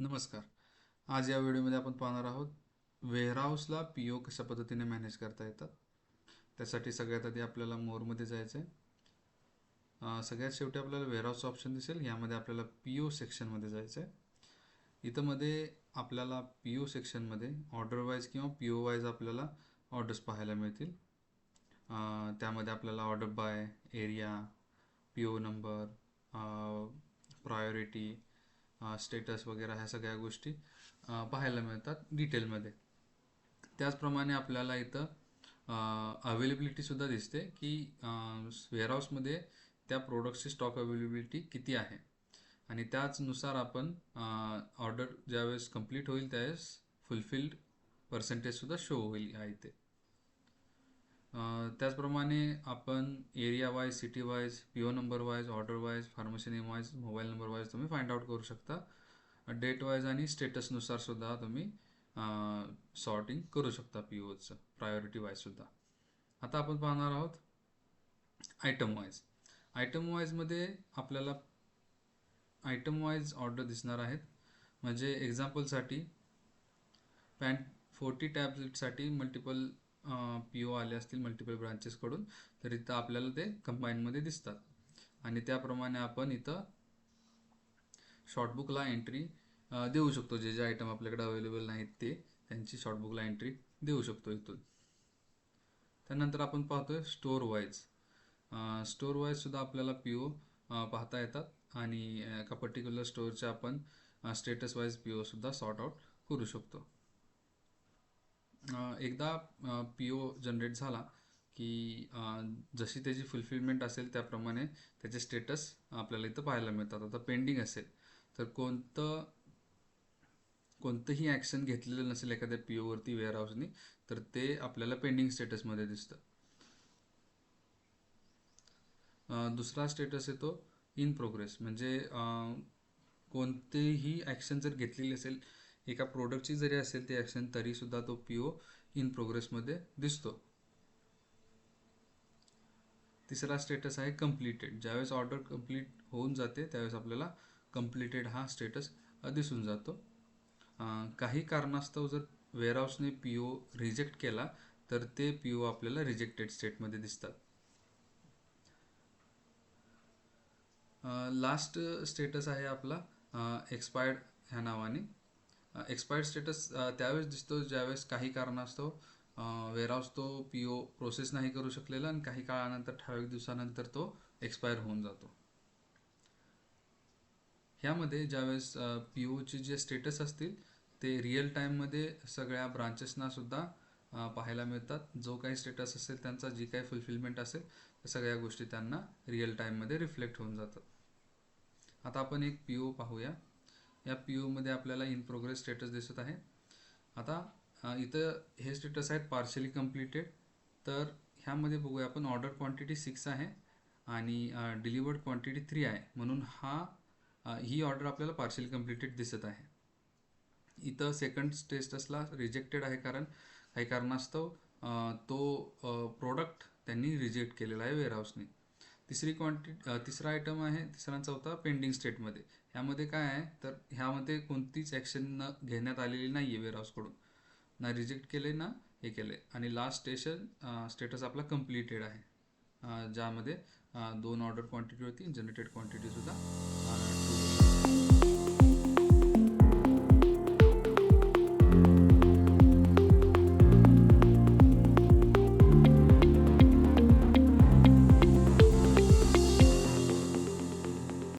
नमस्कार. आज या व्हिडिओमध्ये आपण पाहणार आहोत वेअरहाऊसला पी ओ कशा पद्धतीने मॅनेज करता येतात. त्यासाठी सगळ्यात आधी आपल्याला मोरमध्ये जायचं आहे. सगळ्यात शेवटी आपल्याला वेअरहाऊस ऑप्शन दिसेल. यामध्ये आपल्याला पी ओ सेक्शनमध्ये जायचं आहे. इथं मध्ये आपल्याला पी ओ सेक्शनमध्ये ऑर्डर वाईज किंवा पी ओ वाईज आपल्याला ऑर्डर्स पाहायला मिळतील. त्यामध्ये आपल्याला order by, area, P O number, priority, status वगैरे ह्या सगळ्या गोष्टी पाहायला मिळतात डिटेलमध्ये. त्याचप्रमाणे आपल्याला इथं अवेलेबिलिटीसुद्धा दिसते की वेअरहाऊसमध्ये त्या प्रोडक्ट्सची स्टॉक अवेलेबिलिटी किती आहे आणि त्याचनुसार आपण ऑर्डर ज्यावेळेस कंप्लीट होईल त्यावेळेस फुलफिल्ड पर्सेंटेजसुद्धा शो होईल आहे इथे. त्याचप्रमाणे आपण area wise, city wise, P O number wise, order wise, pharmacy name wise, mobile number wise तुम्ही फाइंड आउट करू शकता. डेट वाईज आणि स्टेटसनुसार सुद्धा तुम्ही सॉर्टिंग करू शकता पी ओचं प्रायोरिटी वाईजसुद्धा. आता आपण पाहणार आहोत आयटम वाईज. आयटम वाईजमध्ये आपल्याला आयटम वाईज ऑर्डर दिसणार आहेत. म्हणजे एक्झाम्पलसाठी पॅन्ट 40 टॅब्लेटसाठी मल्टिपल पी ओ आले असतील मल्टिपल ब्रांचेसकडून, तर इथं आपल्याला ते कंबाईनमध्ये दिसतात. आणि त्याप्रमाणे आपण इथं शॉर्टबुकला एंट्री देऊ शकतो. जे जे आयटम आपल्याकडे अवेलेबल नाहीत ते त्यांची शॉर्टबुकला एंट्री देऊ शकतो इथून. त्यानंतर आपण पाहतोय स्टोअर वाईज. स्टोअर वाईजसुद्धा आपल्याला पी ओ पाहता येतात आणि एका पर्टिक्युलर स्टोअरचे आपण स्टेटस वाईज पी ओसुद्धा सॉर्ट आउट करू शकतो. एकदा पी ओ जनरेट झाला की जशी त्याची फुलफिलमेंट असेल त्याप्रमाणे त्याचे स्टेटस आपल्याला इथं पाहायला मिळतात. आता पेंडिंग असेल तर कोणतंही ॲक्शन घेतलेलं नसेल एखाद्या पी ओवरती वेअरहाऊसनी, तर ते आपल्याला पेंडिंग स्टेटसमध्ये दिसतं. दुसरा स्टेटस येतो इन प्रोग्रेस. म्हणजे कोणतेही ॲक्शन जर घेतलेली असेल एका प्रोडक्टची जरी असेल ती ॲक्शन, तरीसुद्धा तो पी ओ इन प्रोग्रेसमध्ये दिसतो. तिसरा स्टेटस आहे कम्प्लिटेड. ज्यावेळेस ऑर्डर कंप्लीट होऊन जाते त्यावेळेस आपल्याला कम्प्लिटेड हा स्टेटस दिसून जातो. काही कारणास्तव जर वेअरहाऊसने पी ओ रिजेक्ट केला तर ते पी ओ आपल्याला रिजेक्टेड स्टेटमध्ये दिसतात. लास्ट स्टेटस आहे आपला एक्सपायर्ड ह्या नावाने. एक्सपायर्ड स्टेटस त्यावेळेस दिसतो ज्यावेळेस काही कारणास्तव वेअरहाऊस तो पी ओ प्रोसेस नाही करू शकलेला आणि काही काळानंतर, ठराविक दिवसानंतर तो एक्सपायर होऊन जातो. ह्यामध्ये ज्यावेळेस पी ओचे जे स्टेटस असतील ते रिअल टाईममध्ये सगळ्या ब्रांचेसना सुद्धा पाहायला मिळतात. जो काही स्टेटस असेल त्यांचा, जी काही फुलफिलमेंट असेल त्या सगळ्या गोष्टी त्यांना रिअल टाईममध्ये रिफ्लेक्ट होऊन जातात. आता आपण एक पी ओ पाहूया. या पी ओमध्ये आपल्याला इन प्रोग्रेस स्टेटस दिसत आहे. आता इथं हे स्टेटस आहेत पार्शली कंप्लीटेड. तर ह्यामध्ये बघूया आपण ऑर्डर क्वांटिटी 6 आहे आणि डिलिवर्ड क्वांटिटी 3 आहे. म्हणून ही ऑर्डर आपल्याला पार्शली कंप्लीटेड दिसत आहे. इथं सेकंड स्टेटसला रिजेक्टेड आहे कारण काही कारणास्तव तो प्रोडक्ट त्यांनी रिजेक्ट केलेला आहे वेअरहाऊसने. तिसरा आयटम आहे, तिसरा आणि चौथा पेंडिंग स्टेटमध्ये. ह्यामध्ये काय आहे तर ह्यामध्ये कोणतीच ॲक्शन घेण्यात आलेली नाही आहे वेअरहाऊसकडून, ना रिजेक्ट केले ना हे केले. आणि लास्ट स्टेटस आपला कंप्लीटेड आहे, ज्यामध्ये 2 ऑर्डर क्वांटिटी होती, जनरेटेड क्वांटिटीसुद्धा